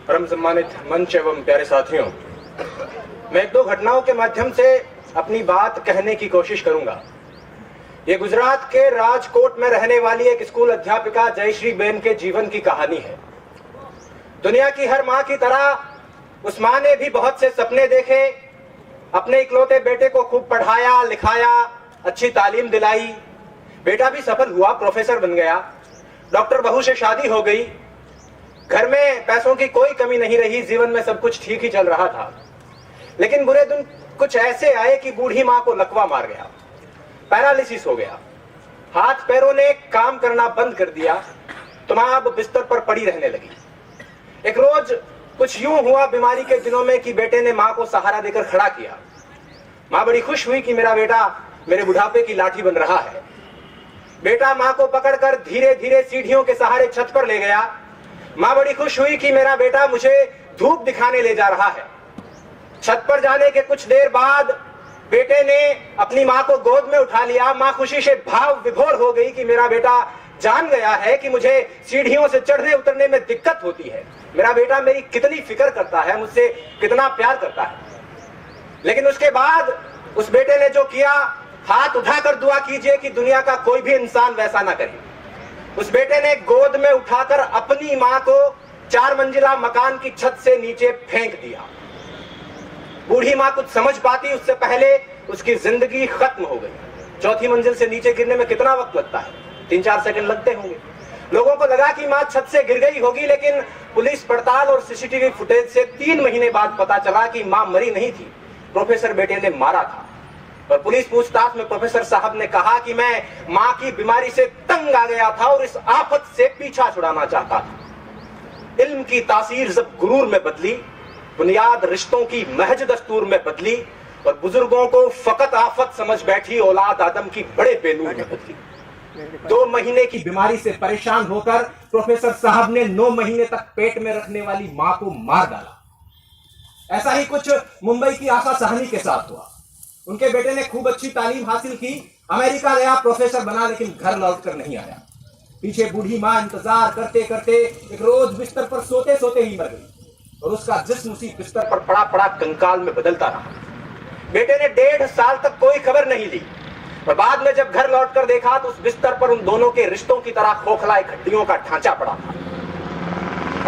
परम सम्मानित मंच एवं प्यारे साथियों, मैं एक दो घटनाओं के माध्यम से अपनी बात कहने की कोशिश करूंगा। ये गुजरात के राजकोट में रहने वाली एक स्कूल अध्यापिका जयश्री बेन के जीवन की कहानी है। दुनिया की हर मां की तरह उस मां ने भी बहुत से सपने देखे, अपने इकलौते बेटे को खूब पढ़ाया लिखाया, अच्छी तालीम दिलाई। बेटा भी सफल हुआ, प्रोफेसर बन गया, डॉक्टर बहू से शादी हो गई, घर में पैसों की कोई कमी नहीं रही, जीवन में सब कुछ ठीक ही चल रहा था। लेकिन बुरे दिन कुछ ऐसे आए कि बूढ़ी मां को लकवा मार गया, पैरालिसिस हो गया, हाथ पैरों ने काम करना बंद कर दिया, तो मां अब बिस्तर पर पड़ी रहने लगी। एक रोज कुछ यूं हुआ बीमारी के दिनों में कि बेटे ने मां को सहारा देकर खड़ा किया। मां बड़ी खुश हुई कि मेरा बेटा मेरे बुढ़ापे की लाठी बन रहा है। बेटा मां को पकड़कर धीरे धीरे सीढ़ियों के सहारे छत पर ले गया। मां बड़ी खुश हुई कि मेरा बेटा मुझे धूप दिखाने ले जा रहा है। छत पर जाने के कुछ देर बाद बेटे ने अपनी मां को गोद में उठा लिया। मां खुशी से भाव विभोर हो गई कि मेरा बेटा जान गया है कि मुझे सीढ़ियों से चढ़ने उतरने में दिक्कत होती है, मेरा बेटा मेरी कितनी फिक्र करता है, मुझसे कितना प्यार करता है। लेकिन उसके बाद उस बेटे ने जो किया, हाथ उठाकर दुआ कीजिए कि दुनिया का कोई भी इंसान वैसा ना करे। उस बेटे ने गोद में उठाकर अपनी मां को 4 मंजिला मकान की छत से नीचे फेंक दिया। बूढ़ी मां कुछ समझ पाती उससे पहले उसकी जिंदगी खत्म हो गई। 4थी मंजिल से नीचे गिरने में कितना वक्त लगता है? 3-4 सेकंड लगते होंगे। लोगों को लगा कि मां छत से गिर गई होगी, लेकिन पुलिस पड़ताल और सीसीटीवी फुटेज से 3 महीने बाद पता चला कि मां मरी नहीं थी, प्रोफेसर बेटे ने मारा था। और पुलिस पूछताछ में प्रोफेसर साहब ने कहा कि मैं मां की बीमारी से तंग आ गया था और इस आफत से पीछा छुड़ाना चाहता था। इल्म की तासीर जब गुरूर में बदली, बुनियाद रिश्तों की महज दस्तूर में बदली और बुजुर्गों को फकत आफत समझ बैठी औलाद आदम की बड़े बेनूर में बदली। 2 महीने की बीमारी से परेशान होकर प्रोफेसर साहब ने 9 महीने तक पेट में रखने वाली मां को मार डाला। ऐसा ही कुछ मुंबई की आशा साहनी के साथ हुआ। उनके बेटे ने खूब अच्छी तालीम हासिल की, अमेरिका गया, प्रोफेसर बना, लेकिन घर लौटकर नहीं आया। पीछे बूढ़ी मां इंतजार करते करते एक रोज बिस्तर पर सोते सोते ही मर गई और उसका जिस्म उसी बिस्तर पर पड़ा पड़ा कंकाल में बदलता रहा। बेटे ने 1.5 साल तक कोई खबर नहीं ली और बाद में जब घर लौटकर देखा तो उस बिस्तर पर उन दोनों के रिश्तों की तरह खोखला एक हड्डियों का ढांचा पड़ा था।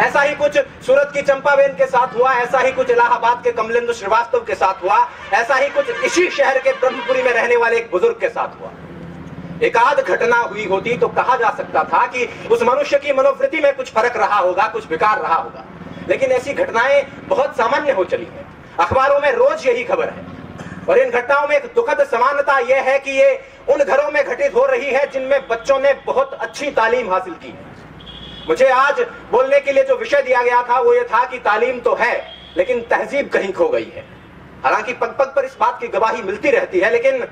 ऐसा ही कुछ सूरत की चंपाबेन के साथ हुआ, ऐसा ही कुछ इलाहाबाद के कमलेंदु श्रीवास्तव के साथ हुआ, ऐसा ही कुछ इसी शहर के ब्रह्मपुरी में रहने वाले एक बुजुर्ग के साथ हुआ। एक आध घटना हुई होती तो कहा जा सकता था कि उस मनुष्य की मनोवृत्ति में कुछ फर्क रहा होगा, कुछ विकार रहा होगा, लेकिन ऐसी घटनाएं बहुत सामान्य हो चली है। अखबारों में रोज यही खबर है और इन घटनाओं में एक दुखद समानता यह है कि ये उन घरों में घटित हो रही है जिनमें बच्चों ने बहुत अच्छी तालीम हासिल की है। मुझे आज बोलने के लिए जो विषय दिया गया था वो ये था कि तालीम तो है लेकिन तहजीब कहीं खो गई है। हालांकि पग पग पर इस बात की गवाही मिलती रहती है, लेकिन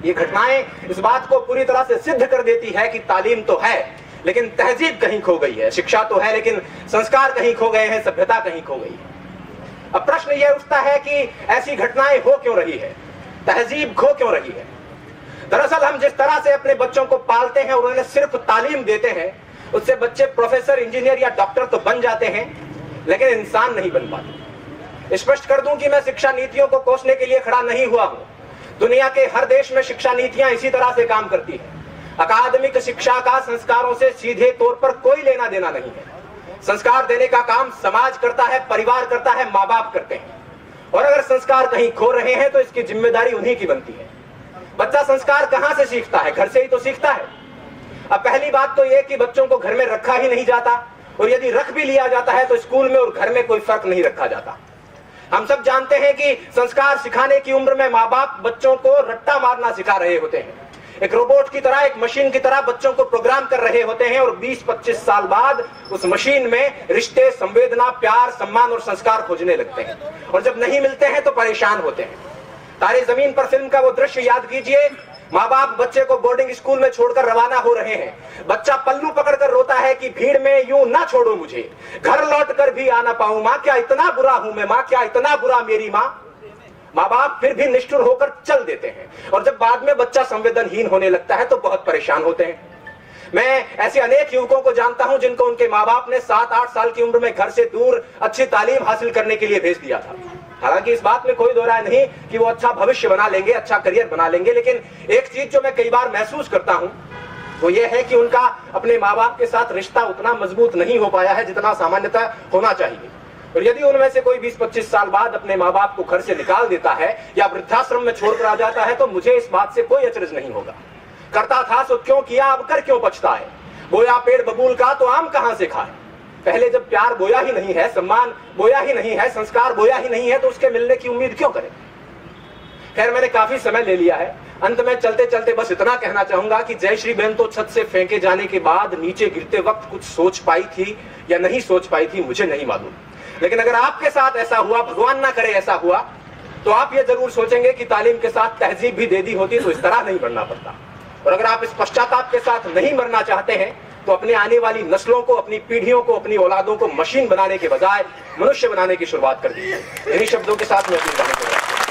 ये घटनाएं इस बात को पूरी तरह से सिद्ध कर देती है कि तालीम तो है लेकिन तहजीब कहीं खो गई है। शिक्षा तो है लेकिन संस्कार कहीं खो गए हैं, सभ्यता कहीं खो गई है। अब प्रश्न यह उठता है कि ऐसी घटनाएं हो क्यों रही है, तहजीब खो क्यों रही है। दरअसल हम जिस तरह से अपने बच्चों को पालते हैं और उन्हें सिर्फ तालीम देते हैं, उससे बच्चे प्रोफेसर, इंजीनियर या डॉक्टर तो बन जाते हैं लेकिन इंसान नहीं बन पाते। स्पष्ट कर दूं कि मैं शिक्षा नीतियों को कोसने के लिए खड़ा नहीं हुआ हूं। दुनिया के हर देश में शिक्षा नीतियां इसी तरह से काम करती हैं। अकादमिक शिक्षा का संस्कारों से सीधे तौर पर कोई लेना देना नहीं है। संस्कार देने का काम समाज करता है, परिवार करता है, माँ बाप करते हैं। और अगर संस्कार कहीं खो रहे हैं तो इसकी जिम्मेदारी उन्हीं की बनती है। बच्चा संस्कार कहां से सीखता है? घर से ही तो सीखता है। अब पहली बात तो यह कि बच्चों को घर में रखा ही नहीं जाता और यदि रख भी लिया जाता है तो स्कूल में और घर में कोई फर्क नहीं रखा जाता। हम सब जानते हैं कि संस्कार सिखाने की उम्र में माँ बाप बच्चों को रट्टा मारना सिखा रहे होते हैं। एक रोबोट की तरह, एक मशीन की तरह बच्चों को प्रोग्राम कर रहे होते हैं और 20-25 साल बाद उस मशीन में रिश्ते, संवेदना, प्यार, सम्मान और संस्कार खोजने लगते हैं और जब नहीं मिलते हैं तो परेशान होते हैं। तारे जमीन पर फिल्म का वो दृश्य याद कीजिए। माँ बाप बच्चे को बोर्डिंग स्कूल में छोड़कर रवाना हो रहे हैं। बच्चा पल्लू पकड़कर रोता है कि भीड़ में यूं ना छोड़ो मुझे, घर लौट कर भी आ ना पाऊं माँ, क्या इतना बुरा हूं मैं माँ, क्या इतना बुरा मेरी माँ। माँ बाप फिर भी निष्ठुर होकर चल देते हैं और जब बाद में बच्चा संवेदनहीन होने लगता है तो बहुत परेशान होते हैं। मैं ऐसे अनेक युवकों को जानता हूं जिनको उनके माँ बाप ने 7-8 साल की उम्र में घर से दूर अच्छी तालीम हासिल करने के लिए भेज दिया था। हालांकि इस बात में कोई दो राय नहीं कि वो अच्छा भविष्य बना लेंगे, अच्छा करियर बना लेंगे, लेकिन एक चीज जो मैं कई बार महसूस करता हूं वो ये है कि उनका अपने माँ बाप के साथ रिश्ता उतना मजबूत नहीं हो पाया है जितना सामान्यतः होना चाहिए। और यदि उनमें से कोई 20-25 साल बाद अपने माँ बाप को घर से निकाल देता है या वृद्धाश्रम में छोड़कर आ जाता है तो मुझे इस बात से कोई अचरज नहीं होगा। करता था सो क्यों किया, अब कर क्यों पछताए। बोया पेड़ बबूल का तो आम कहां से खाए। पहले जब प्यार बोया ही नहीं है, सम्मान बोया ही नहीं है, संस्कार बोया ही नहीं है तो उसके मिलने की उम्मीद क्यों करें। खैर, मैंने काफी समय ले लिया है। अंत में चलते चलते बस इतना कहना चाहूंगा कि जयश्री बहन तो छत से फेंके जाने के बाद नीचे गिरते वक्त कुछ सोच पाई थी या नहीं सोच पाई थी मुझे नहीं मालूम, लेकिन अगर आपके साथ ऐसा हुआ, भगवान ना करे ऐसा हुआ, तो आप ये जरूर सोचेंगे कि तालीम के साथ तहजीब भी दे दी होती तो इस तरह नहीं बढ़ना पड़ता। और अगर आप इस पश्चाताप के साथ नहीं मरना चाहते हैं तो अपने आने वाली नस्लों को, अपनी पीढ़ियों को, अपनी औलादों को मशीन बनाने के बजाय मनुष्य बनाने की शुरुआत कर दीजिए। इन्हीं शब्दों के साथ मैं अपनी बात कर रहा हूं।